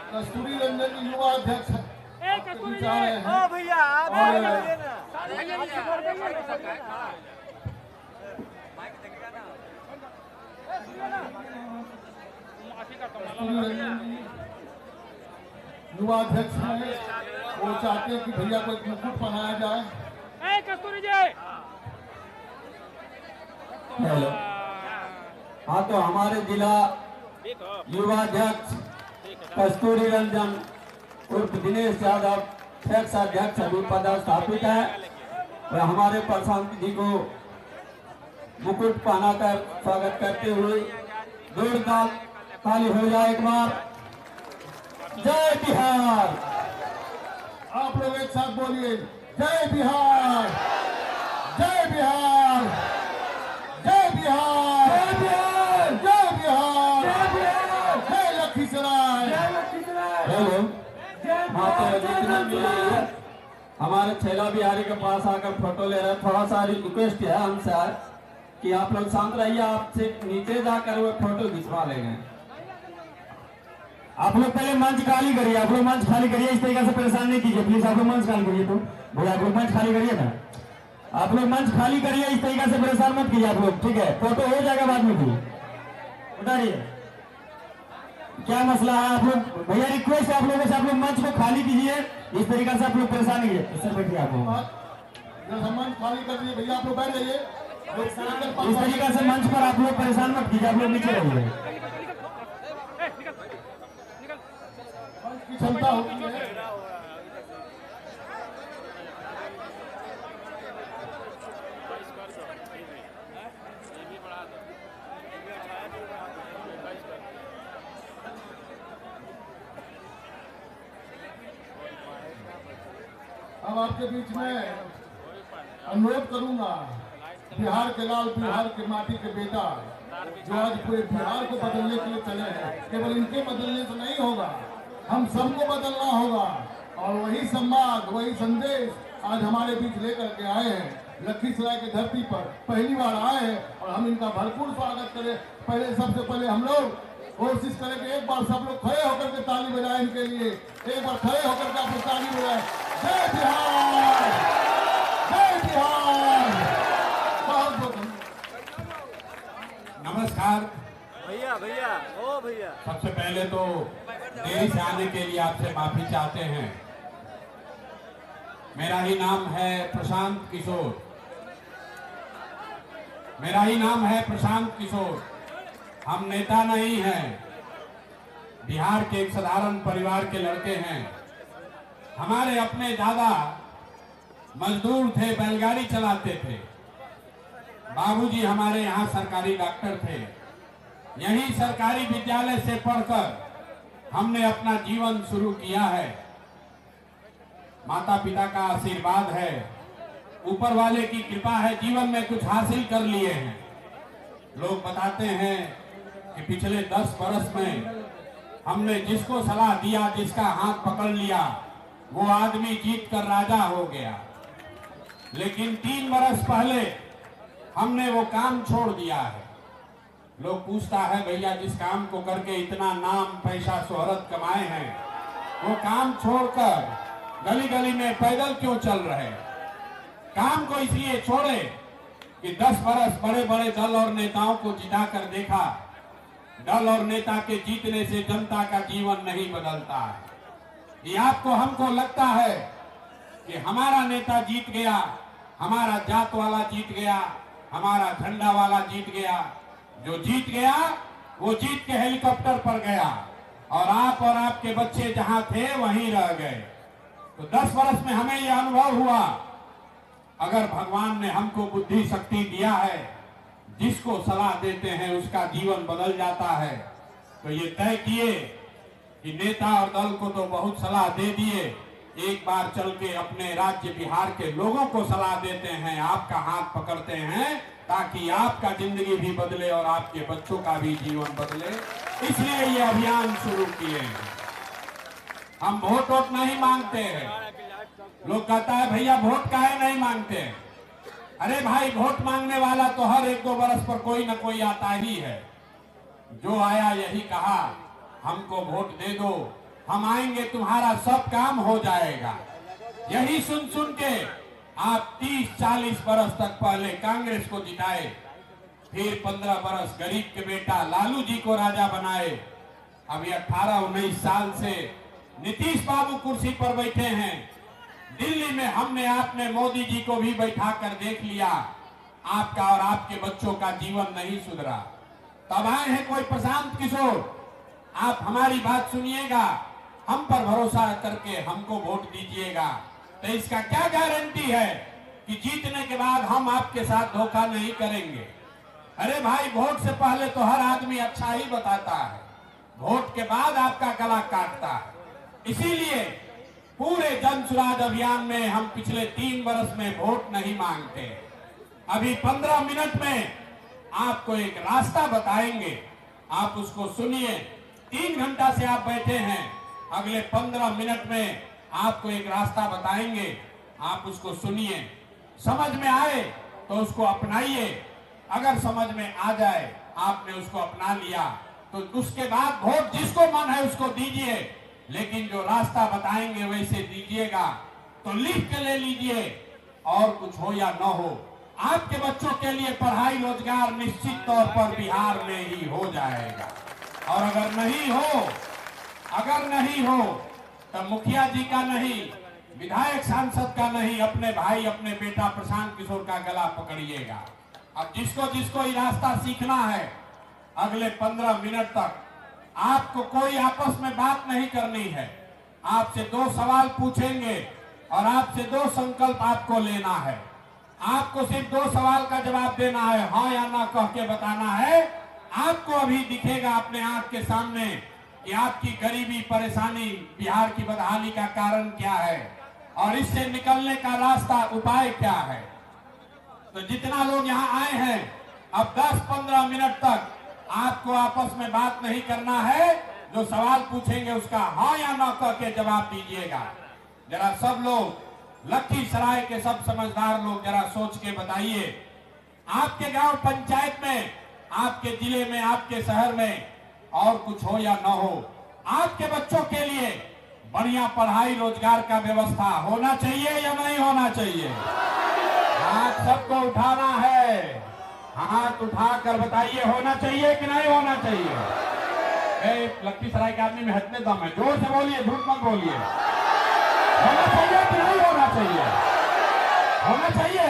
कस्तूरी रंजन युवा अध्यक्ष भैया युवा अध्यक्ष हैं, वो चाहते हैं कि भैया को एक मुकुट पहनाया जाए। कस्तूरी जी हेलो, हाँ तो हमारे जिला युवा अध्यक्ष कस्तूरी रंजन उर्फ दिनेश यादव अध्यक्ष अभी पदस्थापित है और हमारे प्रशांत जी को मुकुट पहनाकर स्वागत करते हुए जोरदार ताली हो जाए एक बार। जय बिहार। आप लोग एक साथ बोलिए, जय बिहार, जय बिहार, जय बिहार, जय बिहार, जय बिहार, जय बिहार, जय लखीसराय। हेलो, माता जितना भी हमारे छैला बिहारी के पास आकर फोटो ले रहे हैं, थोड़ा सा रिक्वेस्ट है हमसे कि आप लोग शांत रहिए, आपसे नीचे जाकर वो फोटो खिंचवा लेंगे। आप लोग पहले मंच खाली करिए, आप लोग मंच खाली करिए, इस तरीके से परेशान नहीं कीजिए प्लीज। आप लोग मंच खाली करिए, तो भैया आप लोग मंच खाली करिए ना, आप लोग मंच खाली करिए, इस तरीके से परेशान मत कीजिए आप लोग, ठीक है? फोटो हो जाएगा बाद में भी, उतारिए। क्या मसला है आप लोग? भैया रिक्वेस्ट है आप लोगों से, आप लोग मंच को खाली कीजिए, इस तरीके से आप लोग परेशान नहीं है। सर बैठिए, आप मंच खाली कर दिए भैया, आप लोग बैठ जाइए। इस तरीके से मंच पर आप लोग परेशान मत कीजिए, आप लोग नीचे रहिए। की क्षमता होती है। अब आपके बीच में अनुरोध करूंगा, बिहार के लाल, बिहार के माटी के बेटा, जो आज पूरे बिहार को बदलने के लिए चले हैं, केवल इनके बदलने से नहीं होगा, हम सबको बदलना होगा। और वही संवाद, वही संदेश आज हमारे बीच लेकर के आए हैं। लखीसराय की धरती पर पहली बार आए हैं और हम इनका भरपूर स्वागत करें। पहले सबसे पहले हम लोग कोशिश करें कि एक बार सब लोग खड़े होकर के ताली बजाएं इनके लिए, एक बार खड़े होकर के आप ताली बजाएं। जय बिहार, जय बिहार। बहुत बहुत नमस्कार भैया भैया ओ भैया। सबसे पहले तो देरी से आने के लिए आपसे माफी चाहते हैं। मेरा ही नाम है प्रशांत किशोर, मेरा ही नाम है प्रशांत किशोर। हम नेता नहीं हैं, बिहार के एक साधारण परिवार के लड़के हैं। हमारे अपने दादा मजदूर थे, बैलगाड़ी चलाते थे। बाबूजी हमारे यहाँ सरकारी डॉक्टर थे। यही सरकारी विद्यालय से पढ़कर हमने अपना जीवन शुरू किया है। माता पिता का आशीर्वाद है, ऊपर वाले की कृपा है, जीवन में कुछ हासिल कर लिए हैं। लोग बताते हैं कि पिछले 10 वर्ष में हमने जिसको सलाह दिया, जिसका हाथ पकड़ लिया, वो आदमी जीत कर राजा हो गया। लेकिन 3 वर्ष पहले हमने वो काम छोड़ दिया है। लोग पूछता है भैया जिस काम को करके इतना नाम, पैसा, शोहरत कमाए हैं, वो काम छोड़कर गली गली में पैदल क्यों चल रहे? काम को इसलिए छोड़े कि 10 वर्ष बड़े बड़े दल और नेताओं को जिता कर देखा। दल और नेता के जीतने से जनता का जीवन नहीं बदलता है। ये आपको हमको लगता है कि हमारा नेता जीत गया, हमारा जात वाला जीत गया, हमारा झंडा वाला जीत गया। जो जीत गया वो जीत के हेलीकॉप्टर पर गया और आप और आपके बच्चे जहां थे वहीं रह गए। तो 10 वर्ष में हमें यह अनुभव हुआ, अगर भगवान ने हमको बुद्धि शक्ति दिया है, जिसको सलाह देते हैं उसका जीवन बदल जाता है। तो ये तय किए कि नेता और दल को तो बहुत सलाह दे दिए, एक बार चल के अपने राज्य बिहार के लोगों को सलाह देते हैं, आपका हाथ पकड़ते हैं, ताकि आपका जिंदगी भी बदले और आपके बच्चों का भी जीवन बदले। इसलिए ये अभियान शुरू किए हैं। हम वोट नहीं मांगते हैं। लोग कहता है भैया वोट काहे नहीं मांगते हैं? अरे भाई, वोट मांगने वाला तो हर 1-2 बरस पर कोई ना कोई आता ही है। जो आया यही कहा, हमको वोट दे दो, हम आएंगे, तुम्हारा सब काम हो जाएगा। यही सुन सुन के आप 30-40 बरस तक पहले कांग्रेस को जिताए, फिर 15 बरस गरीब के बेटा लालू जी को राजा बनाए। अभी 18-19 साल से नीतीश बाबू कुर्सी पर बैठे हैं। दिल्ली में हमने आपने मोदी जी को भी बैठा कर देख लिया, आपका और आपके बच्चों का जीवन नहीं सुधरा। तब आए हैं कोई प्रशांत किशोर, आप हमारी बात सुनिएगा, हम पर भरोसा करके हमको वोट दीजिएगा। तो इसका क्या गारंटी है कि जीतने के बाद हम आपके साथ धोखा नहीं करेंगे? अरे भाई, वोट से पहले तो हर आदमी अच्छा ही बताता है, वोट के बाद आपका गला काटता है। इसीलिए पूरे जन सुराज अभियान में हम पिछले 3 वर्ष में वोट नहीं मांगते। अभी 15 मिनट में आपको एक रास्ता बताएंगे, आप उसको सुनिए। 3 घंटा से आप बैठे हैं, अगले 15 मिनट में आपको एक रास्ता बताएंगे, आप उसको सुनिए। समझ में आए तो उसको अपनाइए, अगर समझ में आ जाए, आपने उसको अपना लिया, तो उसके बाद वोट जिसको मन है उसको दीजिए, लेकिन जो रास्ता बताएंगे वैसे दीजिएगा। तो लिख के ले लीजिए, और कुछ हो या न हो, आपके बच्चों के लिए पढ़ाई रोजगार निश्चित तौर पर बिहार में ही हो जाएगा। और अगर नहीं हो तो मुखिया जी का नहीं, विधायक सांसद का नहीं, अपने भाई अपने बेटा प्रशांत किशोर का गला पकड़िएगा। अब जिसको जिसको ये रास्ता सीखना है, अगले 15 मिनट तक आपको कोई आपस में बात नहीं करनी है। आपसे 2 सवाल पूछेंगे और आपसे 2 संकल्प आपको लेना है। आपको सिर्फ 2 सवाल का जवाब देना है, हाँ या ना कह के बताना है। आपको अभी दिखेगा अपने आंख के सामने कि आपकी गरीबी परेशानी, बिहार की बदहाली का कारण क्या है और इससे निकलने का रास्ता उपाय क्या है। तो जितना लोग यहाँ आए हैं, अब 10-15 मिनट तक आपको आपस में बात नहीं करना है। जो सवाल पूछेंगे उसका हाँ या ना कह के जवाब दीजिएगा। जरा सब लोग, लखीसराय के सब समझदार लोग, जरा सोच के बताइए, आपके गांव पंचायत में, आपके जिले में, आपके शहर में और कुछ हो या ना हो, आपके बच्चों के लिए बढ़िया पढ़ाई रोजगार का व्यवस्था होना चाहिए या नहीं होना चाहिए? हाथ सबको उठाना है, हाथ उठाकर बताइए, होना चाहिए कि नहीं होना चाहिए? लखीसराय के आदमी में हटने दम है, जोर से बोलिए, झूठ मत बोलिए। होना चाहिए कि नहीं होना चाहिए? होना चाहिए।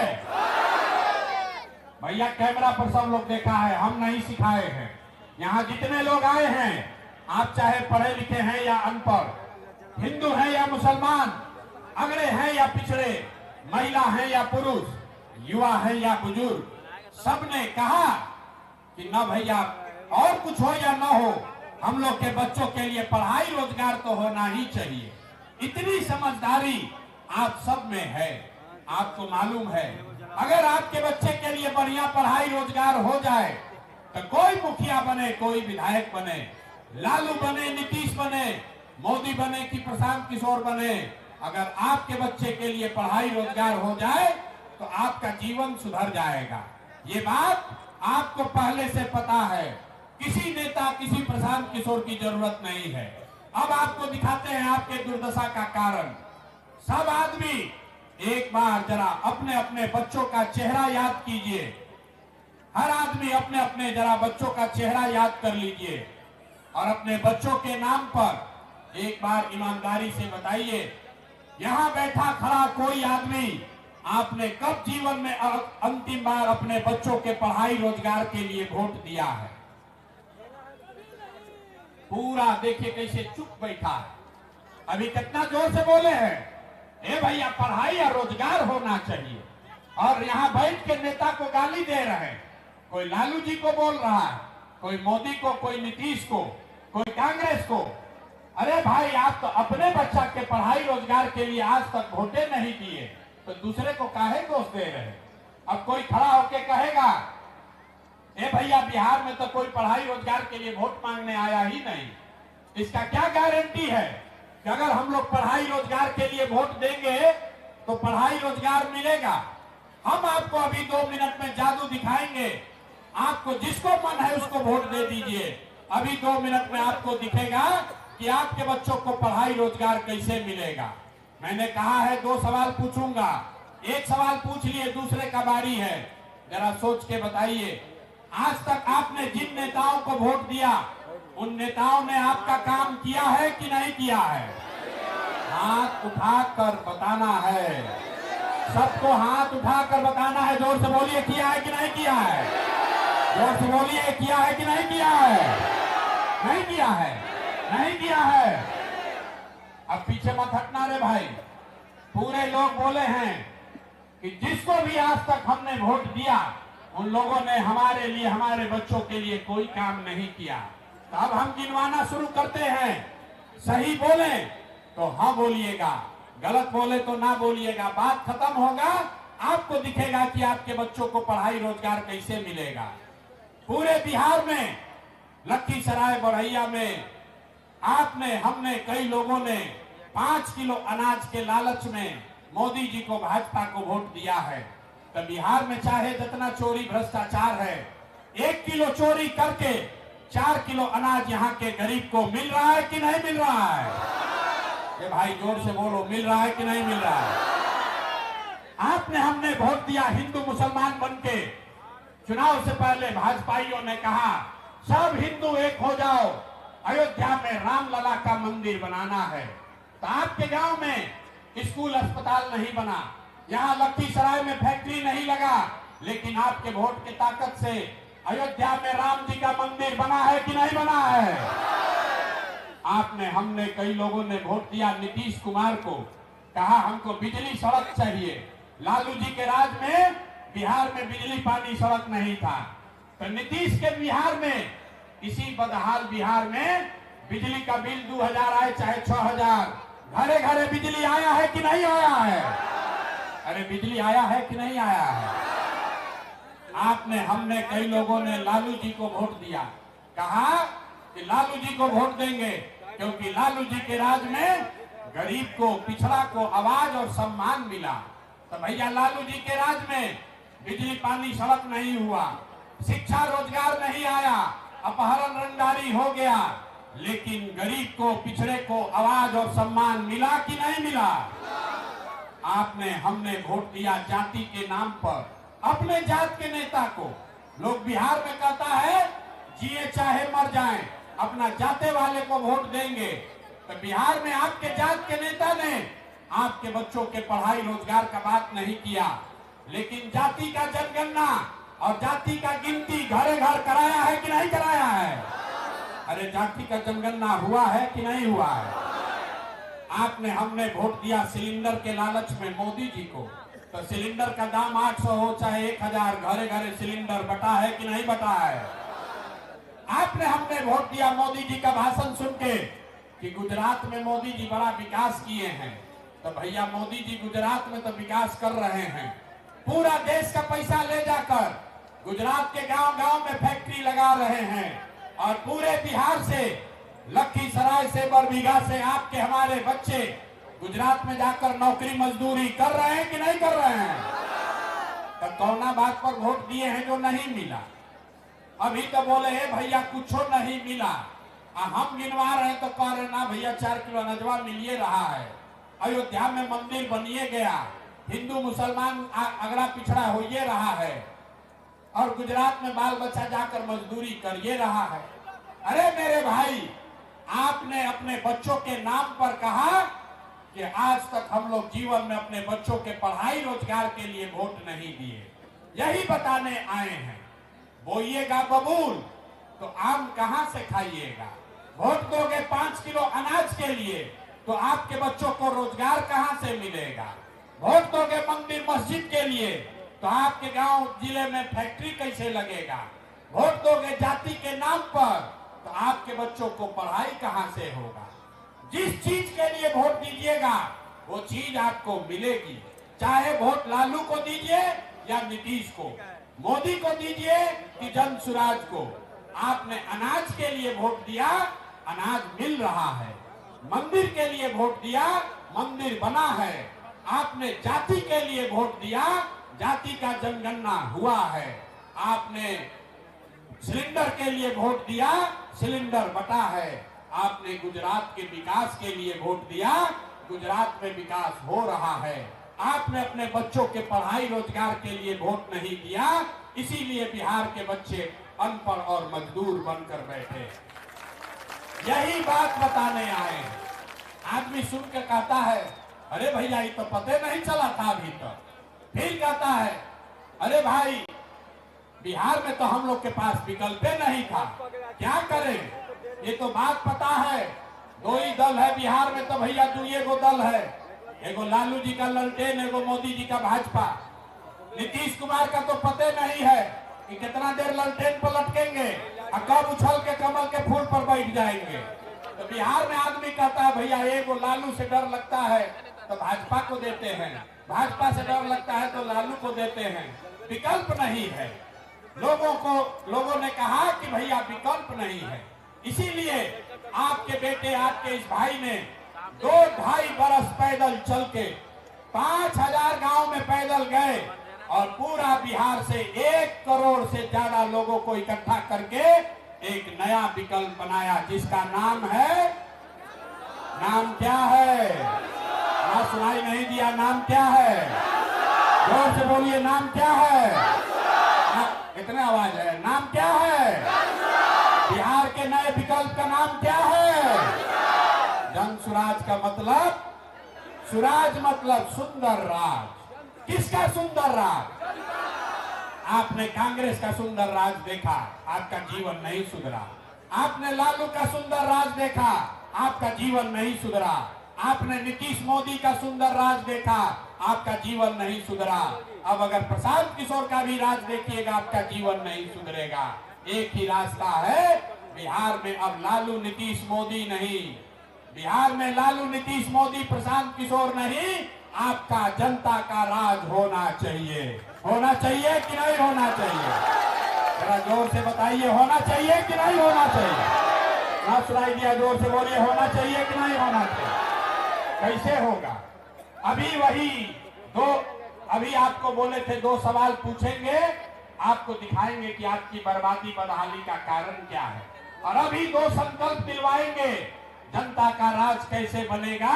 भैया कैमरा पर सब लोग देखा है, हम नहीं सिखाए हैं। यहाँ जितने लोग आए हैं, आप चाहे पढ़े लिखे हैं या अनपढ़, हिंदू हैं या मुसलमान, अगड़े हैं या पिछड़े, महिला हैं या पुरुष, युवा हैं या बुजुर्ग, सबने कहा कि न भैया, और कुछ हो या न हो, हम लोग के बच्चों के लिए पढ़ाई रोजगार तो होना ही चाहिए। इतनी समझदारी आप सब में है। आपको मालूम है, अगर आपके बच्चे के लिए बढ़िया पढ़ाई रोजगार हो जाए तो कोई मुखिया बने, कोई विधायक बने, लालू बने, नीतीश बने, मोदी बने कि प्रशांत किशोर बने, अगर आपके बच्चे के लिए पढ़ाई रोजगार हो जाए तो आपका जीवन सुधर जाएगा। ये बात आपको पहले से पता है। किसी नेता, किसी प्रशांत किशोर की जरूरत नहीं है। अब आपको दिखाते हैं आपके दुर्दशा का कारण। सब आदमी एक बार जरा अपने अपने बच्चों का चेहरा याद कीजिए। हर आदमी अपने अपने जरा बच्चों का चेहरा याद कर लीजिए और अपने बच्चों के नाम पर एक बार ईमानदारी से बताइए, यहाँ बैठा खड़ा कोई आदमी आपने कब जीवन में अंतिम बार अपने बच्चों के पढ़ाई रोजगार के लिए वोट दिया है? पूरा देखिए कैसे चुप बैठा है। अभी कितना जोर से बोले हैं, ए भैया पढ़ाई और रोजगार होना चाहिए, और यहाँ बैठ के नेता को गाली दे रहे हैं। कोई लालू जी को बोल रहा है, कोई मोदी को, कोई नीतीश को, कोई कांग्रेस को। अरे भाई, आप तो अपने बच्चा के पढ़ाई रोजगार के लिए आज तक वोटे नहीं दिए, तो दूसरे को काहे दोष दे रहे हैं? अब कोई खड़ा होके कहेगा, ए भैया बिहार में तो कोई पढ़ाई रोजगार के लिए वोट मांगने आया ही नहीं। इसका क्या गारंटी है कि अगर हम लोग पढ़ाई रोजगार के लिए वोट देंगे तो पढ़ाई रोजगार मिलेगा? हम आपको अभी 2 मिनट में जादू दिखाएंगे। आपको जिसको मन है उसको वोट दे दीजिए। अभी 2 मिनट में आपको दिखेगा कि आपके बच्चों को पढ़ाई रोजगार कैसे मिलेगा। मैंने कहा है 2 सवाल पूछूंगा, एक सवाल पूछ लिए, दूसरे का बारी है। जरा सोच के बताइए, आज तक आपने जिन नेताओं को वोट दिया उन नेताओं ने आपका काम किया है कि नहीं किया है? हाथ उठाकर बताना है, सबको हाथ उठाकर बताना है। जोर से बोलिए, किया है कि नहीं किया है? जोर से बोलिए, किया है कि नहीं किया है? नहीं किया है, नहीं किया है। अब पीछे मत हटना रे भाई। पूरे लोग बोले हैं कि जिसको भी आज तक हमने वोट दिया उन लोगों ने हमारे लिए, हमारे बच्चों के लिए कोई काम नहीं किया। तो अब हम गिनवाना शुरू करते हैं। सही बोले तो हाँ बोलिएगा, गलत बोले तो ना बोलिएगा। बात खत्म होगा, आपको दिखेगा कि आपके बच्चों को पढ़ाई रोजगार कैसे मिलेगा। पूरे बिहार में, लखीसराय बढ़ैया में आपने, हमने, कई लोगों ने 5 किलो अनाज के लालच में मोदी जी को, भाजपा को वोट दिया है। तो बिहार में चाहे जितना चोरी भ्रष्टाचार है, 1 किलो चोरी करके 4 किलो अनाज यहाँ के गरीब को मिल रहा है कि नहीं मिल रहा है? ये भाई जोर से बोलो, मिल रहा है कि नहीं मिल रहा है? आपने, हमने वोट दिया हिंदू मुसलमान बनके। चुनाव से पहले भाजपाइयों ने कहा सब हिंदू एक हो जाओ, अयोध्या में रामलला का मंदिर बनाना है। तो आपके गांव में स्कूल अस्पताल नहीं बना, यहाँ लखीसराय में फैक्ट्री नहीं लगा, लेकिन आपके वोट की ताकत से अयोध्या में राम जी का मंदिर बना है कि नहीं बना है? आपने, हमने, कई लोगों ने वोट दिया नीतीश कुमार को, कहा हमको बिजली सड़क चाहिए। लालू जी के राज में बिहार में बिजली पानी सड़क नहीं था। तो नीतीश के बिहार में, इसी बदहाल बिहार में बिजली का बिल 2000 आए चाहे 6000, घरे घरे बिजली आया है कि नहीं आया है? अरे बिजली आया है कि नहीं आया है? आपने, हमने, कई लोगों ने लालू जी को वोट दिया, कहा कि लालू जी को वोट देंगे क्योंकि लालू जी के राज में गरीब को, पिछड़ा को आवाज और सम्मान मिला। तो भैया लालू जी के राज में बिजली पानी सड़क नहीं हुआ, शिक्षा रोजगार नहीं आया, अपहरण रंगदारी हो गया, लेकिन गरीब को, पिछड़े को आवाज और सम्मान मिला कि नहीं मिला? आपने, हमने वोट दिया जाति के नाम पर, अपने जात के नेता को। लोग बिहार में कहता है जिए चाहे मर जाएं, अपना जाते वाले को वोट देंगे। तो बिहार में आपके जात के नेता ने आपके बच्चों के पढ़ाई रोजगार का बात नहीं किया, लेकिन जाति का जनगणना और जाति का गिनती घरे घर कराया है कि नहीं कराया है? अरे जाति का जनगणना हुआ है कि नहीं हुआ है? आपने, हमने वोट दिया सिलेंडर के लालच में मोदी जी को। तो सिलेंडर का दाम 800 हो चाहे 1000, घरे घरे सिलेंडर बटा है कि नहीं बटा है? आपने, हमने वोट दिया मोदी जी का भाषण सुन के कि गुजरात में मोदी जी बड़ा विकास किए हैं। तो भैया मोदी जी गुजरात में तो विकास कर रहे हैं, पूरा देश का पैसा ले जाकर गुजरात के गांव गांव में फैक्ट्री लगा रहे हैं, और पूरे बिहार से, लखीसराय से, बरबीघा से आपके, हमारे बच्चे गुजरात में जाकर नौकरी मजदूरी कर रहे हैं कि नहीं कर रहे हैं? तो कौना बात पर वोट दिए हैं जो नहीं मिला? अभी तो बोले है भैया कुछ नहीं मिला, हम गिनवा रहे हैं तो कह रहे ना भैया 4 किलो अनजवा मिलिए रहा है, अयोध्या में मंदिर बनिए गया, हिंदू मुसलमान अगड़ा पिछड़ा होइए रहा है, और गुजरात में बाल बच्चा जाकर मजदूरी करिए रहा है। अरे मेरे भाई, आपने अपने बच्चों के नाम पर कहा कि आज तक हम लोग जीवन में अपने बच्चों के पढ़ाई रोजगार के लिए वोट नहीं दिए। यही बताने आए हैं, बोइएगा बबूल तो आम कहां से खाइएगा? वोट दोगे 5 किलो अनाज के लिए तो आपके बच्चों को रोजगार कहां से मिलेगा? वोट दोगे मंदिर मस्जिद के लिए तो आपके गांव जिले में फैक्ट्री कैसे लगेगा? वोट दोगे जाति के नाम पर तो आपके बच्चों को पढ़ाई कहां से होगा? जिस चीज के लिए वोट दीजिएगा वो चीज आपको मिलेगी, चाहे वोट लालू को दीजिए या नीतीश को, मोदी को दीजिए कि जन सुराज को। आपने अनाज के लिए वोट दिया, अनाज मिल रहा है। मंदिर के लिए वोट दिया, मंदिर बना है। आपने जाति के लिए वोट दिया, जाति का जनगणना हुआ है। आपने सिलेंडर के लिए वोट दिया, सिलेंडर बटा है। आपने गुजरात के विकास के लिए वोट दिया, गुजरात में विकास हो रहा है। आपने अपने बच्चों के पढ़ाई रोजगार के लिए वोट नहीं दिया, इसीलिए बिहार के बच्चे अनपढ़ और मजदूर बनकर बैठे। यही बात बताने आए। आदमी सुन के कहता है अरे भैया ये तो पते नहीं चला था अभी तक। फिर कहता है अरे भाई बिहार में तो हम लोग के पास विकल्प नहीं था, क्या करें। ये तो बात पता है, दो ही दल है बिहार में, तो भैया दुइये गो दल है, एगो लालू जी का ललटेन, एगो मोदी जी का भाजपा। नीतीश कुमार का तो पते नहीं है कि कितना देर ललटेन पर लटकेंगे और कब उछल के कमल के फूल पर बैठ जाएंगे। तो बिहार में आदमी कहता है भैया एगो लालू से डर लगता है तो भाजपा को देते हैं, भाजपा से डर लगता है तो लालू को देते हैं। विकल्प नहीं है। लोगों ने कहा कि भैया विकल्प नहीं है, इसीलिए आपके बेटे, आपके इस भाई ने 2-2.5 बरस पैदल चल के 5000 गांव में पैदल गए और पूरा बिहार से 1 करोड़ से ज्यादा लोगों को इकट्ठा करके एक नया विकल्प बनाया, जिसका नाम है, नाम क्या है? ना सुनाई नहीं दिया, नाम क्या है? जोर से बोलिए, नाम क्या है? कितने आवाज है? नाम क्या है? बिहार के नए विकल्प का नाम क्या है? जन सुराज का मतलब, सुराज मतलब सुंदर राज। किसका सुंदर राज? आपने कांग्रेस का सुंदर राज देखा, आपका जीवन नहीं सुधरा। आपने लालू का सुंदर राज देखा, आपका जीवन नहीं सुधरा। आपने नीतीश मोदी का सुंदर राज देखा, आपका जीवन नहीं सुधरा। अब अगर प्रशांत किशोर का भी राज देखिएगा, आपका जीवन नहीं सुधरेगा। एक ही रास्ता है बिहार में, अब लालू नीतीश मोदी नहीं, बिहार में लालू नीतीश मोदी प्रशांत किशोर नहीं, आपका जनता का राज होना चाहिए। होना चाहिए कि नहीं होना चाहिए? जरा जोर से बताइए, होना चाहिए कि नहीं होना चाहिए? ना सुनाई दिया, जोर से बोलिए, होना चाहिए कि नहीं होना चाहिए? कैसे होगा? अभी आपको बोले थे 2 सवाल पूछेंगे, आपको दिखाएंगे कि आपकी बर्बादी बदहाली का कारण क्या है, और अभी 2 संकल्प दिलवाएंगे। जनता का राज कैसे बनेगा,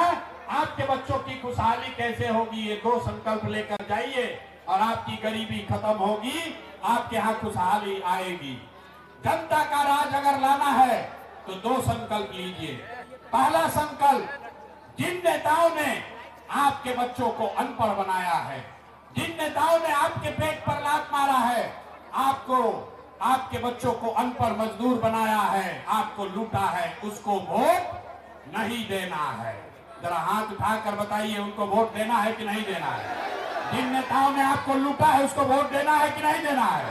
आपके बच्चों की खुशहाली कैसे होगी, ये 2 संकल्प लेकर जाइए और आपकी गरीबी खत्म होगी, आपके यहाँ खुशहाली आएगी। जनता का राज अगर लाना है तो 2 संकल्प लीजिए। पहला संकल्प, जिन नेताओं ने आपके बच्चों को अनपढ़ बनाया है, जिन नेताओं ने आपके पेट पर लात मारा है, आपके बच्चों को अनपढ़ मजदूर बनाया है, आपको लूटा है, उसको वोट नहीं देना है। जरा हाथ उठाकर बताइए, उनको वोट देना है कि नहीं देना है? जिन नेताओं ने आपको लूटा है उसको वोट देना है कि नहीं देना है?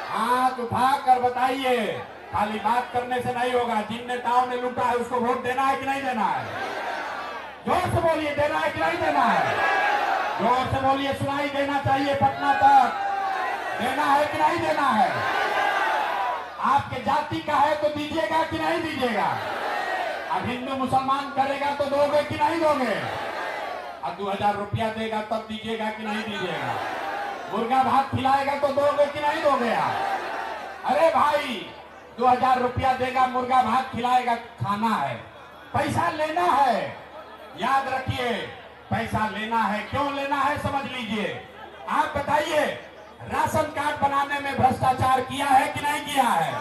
हाथ उठाकर बताइए, खाली बात करने से नहीं होगा। जिन नेताओं ने लूटा है उसको वोट देना है कि नहीं देना है? जोर से बोलिए, देना है कि नहीं देना है? जोर से बोलिए, सुनाई देना चाहिए पटना तक। देना है कि नहीं देना है? आपके जाति का है तो दीजिएगा कि नहीं दीजिएगा? अब हिंदू मुसलमान करेगा तो दोगे कि नहीं दोगे? अब 2000 रुपया देगा तब दीजिएगा कि नहीं दीजिएगा? मुर्गा भात खिलाएगा तो दोगे कि नहीं दोगे आप? अरे भाई 2000 रुपया देगा, मुर्गा भात खिलाएगा, खाना है, पैसा लेना है। याद रखिए, पैसा लेना है। क्यों लेना है समझ लीजिए। आप बताइए, राशन कार्ड बनाने में भ्रष्टाचार किया है कि नहीं किया है?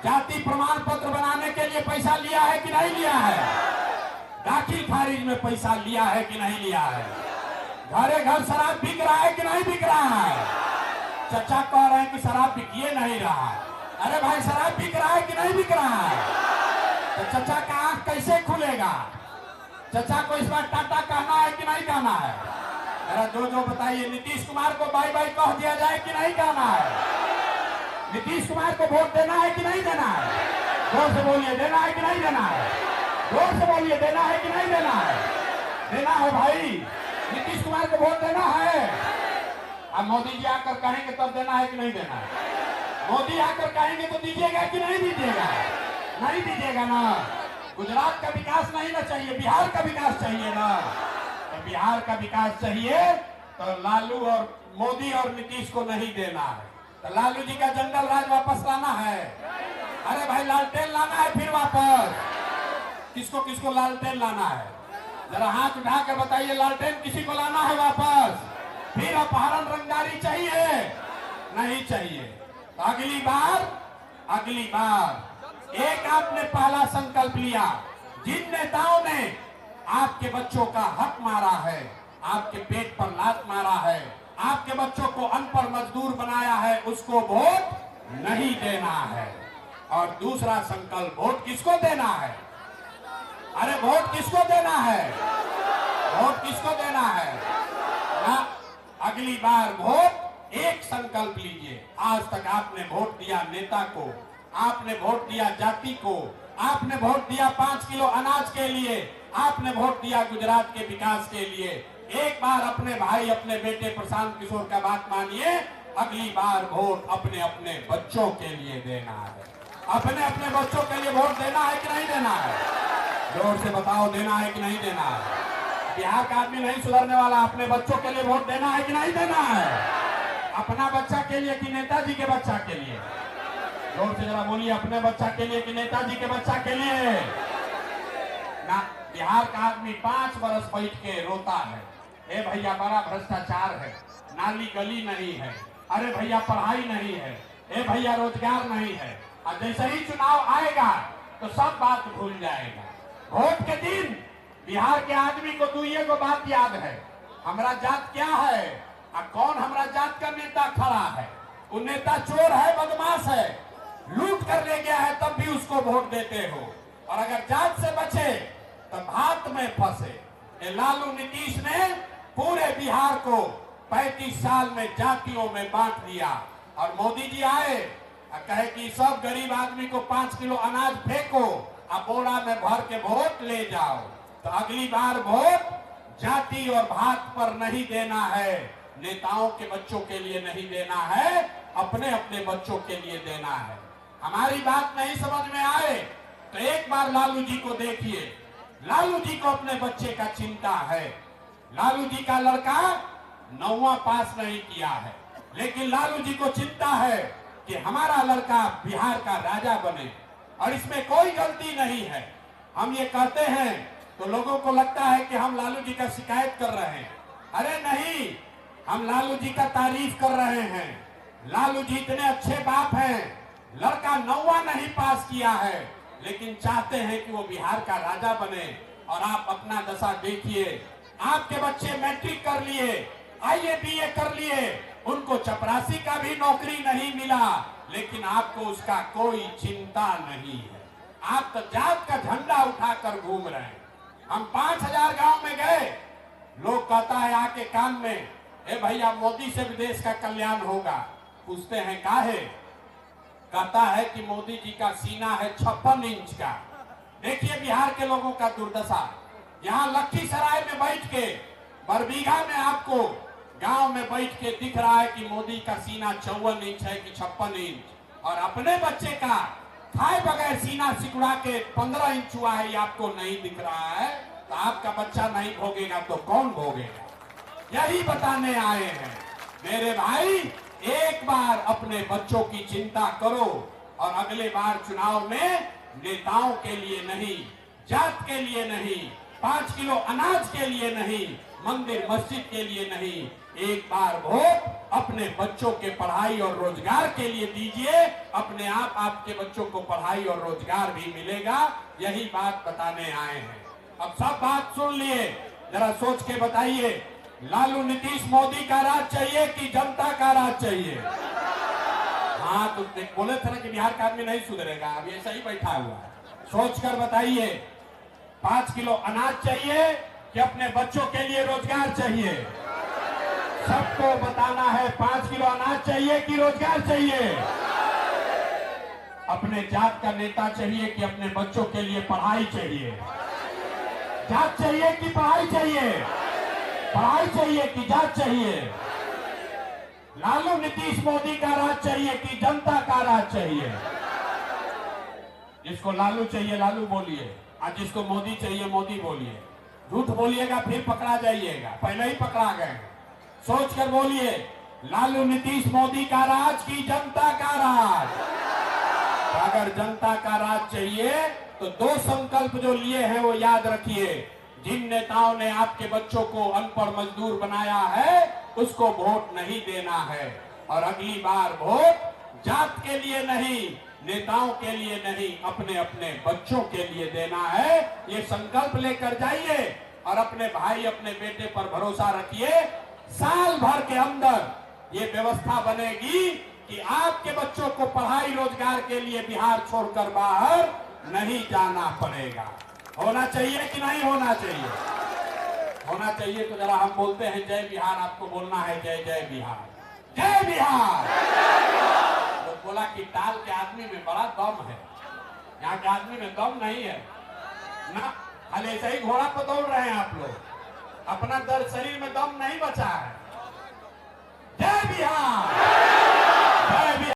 जाति प्रमाण पत्र बनाने के लिए पैसा लिया है कि नहीं लिया है? दाखिल खारिज में पैसा लिया है कि नहीं लिया है? घरे घर शराब बिक रहा है कि नहीं बिक रहा है? चचा कह रहे हैं कि शराब बिकिए नहीं रहा। अरे भाई, शराब बिक रहा है कि नहीं बिक रहा है? तो चचा का आंख कैसे खुलेगा? चचा को इस बार टाटा कहना है कि नहीं कहना है? जरा जो बताइए, नीतीश कुमार को बाय बाय कह दिया जाए कि नहीं कहना है? नीतीश कुमार को वोट देना है कि नहीं देना है? जोर से बोलिए, देना है कि नहीं देना है? जोर से बोलिए, देना है कि नहीं देना है? देना है भाई, नीतीश कुमार को वोट देना है। अब मोदी जी आकर कहेंगे तब देना है कि नहीं देना है? मोदी आकर कहेंगे तो दीजिएगा कि नहीं दीजिएगा? नहीं दीजिएगा ना। गुजरात का विकास नहीं ना चाहिए, बिहार का विकास चाहिए ना। तो बिहार का विकास चाहिए तो लालू और मोदी और नीतीश को नहीं देना है। तो लालू जी का जंगल राज वापस लाना है। अरे भाई लालटेन लाना है फिर वापस। किसको किसको लालटेन लाना है? जरा हाथ उठा कर बताइए, लालटेन किसी को लाना है वापस? फिर अपहरण रंगदारी चाहिए? नहीं चाहिए। तो अगली बार एक आपने पहला संकल्प लिया, जिन नेताओं ने आपके बच्चों का हक मारा है, आपके पेट पर लात मारा है, आपके बच्चों को अनपढ़ मजदूर बनाया है, उसको वोट नहीं देना है। और दूसरा संकल्प, वोट किसको देना है? अरे वोट किसको देना है? वोट किसको देना है ना? अगली बार वोट एक संकल्प लीजिए। आज तक आपने वोट दिया नेता को, आपने वोट दिया जाति को, आपने वोट दिया 5 किलो अनाज के लिए, आपने वोट दिया गुजरात के विकास के लिए। एक बार अपने भाई, अपने बेटे प्रशांत किशोर का बात मानिए, अगली बार वोट अपने अपने बच्चों के लिए देना है। अपने अपने बच्चों के लिए वोट देना है कि नहीं देना है? जोर से बताओ, देना है कि नहीं देना है? बिहार का आदमी नहीं सुधरने वाला। अपने बच्चों के लिए वोट देना है कि नहीं देना है? अपना बच्चा के लिए कि नेताजी के बच्चा के लिए? जोर से जरा बोलिए, अपने बच्चा के लिए कि नेताजी के बच्चा के लिए? ना, बिहार का आदमी 5 बरस बैठ के रोता है, ए भैया बड़ा भ्रष्टाचार है, नाली गली नहीं है, अरे भैया पढ़ाई नहीं है, ए भैया रोजगार नहीं है। और जैसे ही चुनाव आएगा तो सब बात भूल जाएगा। वोट के दिन बिहार के आदमी को दुइये को बात याद है, हमारा जात क्या है और कौन हमारा जात का नेता खड़ा है। वो नेता चोर है, बदमाश है, लूट कर ले गया है, तब भी उसको वोट देते हो। और अगर जात से बचे तो भात में फंसे। लालू नीतीश ने पूरे बिहार को 35 साल में जातियों में बांट दिया। और मोदी जी आए और कहे कि सब गरीब आदमी को 5 किलो अनाज फेंको और बोरा में भर के वोट ले जाओ। तो अगली बार वोट जाति और भात पर नहीं देना है, नेताओं के बच्चों के लिए नहीं देना है, अपने अपने बच्चों के लिए देना है। हमारी बात नहीं समझ में आए तो एक बार लालू जी को देखिए। लालू जी को अपने बच्चे का चिंता है। लालू जी का लड़का 9वां पास नहीं किया है, लेकिन लालू जी को चिंता है कि हमारा लड़का बिहार का राजा बने। और इसमें कोई गलती नहीं है। हम ये कहते हैं तो लोगों को लगता है कि हम लालू जी का शिकायत कर रहे हैं। अरे नहीं, हम लालू जी का तारीफ कर रहे हैं। लालू जी इतने अच्छे बाप हैं, लड़का 9वां नहीं पास किया है, लेकिन चाहते हैं कि वो बिहार का राजा बने। और आप अपना दशा देखिए, आपके बच्चे मैट्रिक कर लिए, IAA BA कर लिए, उनको चपरासी का भी नौकरी नहीं मिला, लेकिन आपको उसका कोई चिंता नहीं है। आप तो जात का झंडा उठाकर घूम रहे हैं। हम 5000 गांव में गए, लोग कहता है आके कान में, ए भैया मोदी से भी देश का कल्याण होगा। पूछते हैं काहे? कहता है कि मोदी जी का सीना है 56 इंच का। देखिए बिहार के लोगों का दुर्दशा। यहाँ लखीसराय में बैठ के, बरबीघा में आपको गांव में बैठ के दिख रहा है कि मोदी का सीना 54 इंच है कि 56 इंच, और अपने बच्चे का खाए बगैर सीना सिकुड़ा के 15 इंच हुआ है, ये आपको नहीं दिख रहा है। तो आपका बच्चा नहीं भोगेगा तो कौन भोगेगा? यही बताने आए हैं मेरे भाई। एक बार अपने बच्चों की चिंता करो और अगले बार चुनाव में नेताओं के लिए नहीं, जात के लिए नहीं, 5 किलो अनाज के लिए नहीं, मंदिर मस्जिद के लिए नहीं, एक बार वोट अपने बच्चों के पढ़ाई और रोजगार के लिए दीजिए। अपने आप आपके बच्चों को पढ़ाई और रोजगार भी मिलेगा। यही बात बताने आए हैं। अब सब बात सुन लिए, जरा सोच के बताइए, लालू नीतीश मोदी का राज चाहिए कि जनता का राज चाहिए? हाँ, तो बोले थे ना कि बिहार का आदमी नहीं सुधरेगा, अब ऐसा ही बैठा हुआ है। सोच कर बताइए, 5 किलो अनाज चाहिए कि अपने बच्चों के लिए रोजगार चाहिए? सबको बताना है, 5 किलो अनाज चाहिए कि रोजगार चाहिए? अपने जात का नेता चाहिए कि अपने बच्चों के लिए पढ़ाई चाहिए? जात चाहिए कि पढ़ाई चाहिए? पढ़ाई चाहिए कि जात चाहिए? लालू नीतीश मोदी का राज चाहिए कि जनता का राज चाहिए? जिसको लालू चाहिए लालू बोलिए, और जिसको मोदी चाहिए मोदी बोलिए। झूठ बोलिएगा फिर पकड़ा जाइएगा, पहले ही पकड़ा गए। सोचकर बोलिए, लालू नीतीश मोदी का राज की जनता का राज। अगर जनता का राज चाहिए तो दो संकल्प जो लिए हैं वो याद रखिए। जिन नेताओं ने आपके बच्चों को अनपढ़ मजदूर बनाया है उसको वोट नहीं देना है, और अगली बार वोट जात के लिए नहीं, नेताओं के लिए नहीं, अपने अपने बच्चों के लिए देना है। ये संकल्प लेकर जाइए और अपने भाई अपने बेटे पर भरोसा रखिए। साल भर के अंदर ये व्यवस्था बनेगी कि आपके बच्चों को पढ़ाई रोजगार के लिए बिहार छोड़कर बाहर नहीं जाना पड़ेगा। होना चाहिए कि नहीं होना चाहिए? होना चाहिए। तो जरा हम बोलते हैं जय बिहार, आपको बोलना है जय जय बिहार, जय बिहार। तो बोला कि टाल के आदमी में बड़ा दम है, यहाँ के आदमी में दम नहीं है ना, खाली ऐसे ही घोड़ा पर दौड़ रहे हैं आप लोग, अपना दर्द शरीर में दम नहीं बचा है। जय बिहार।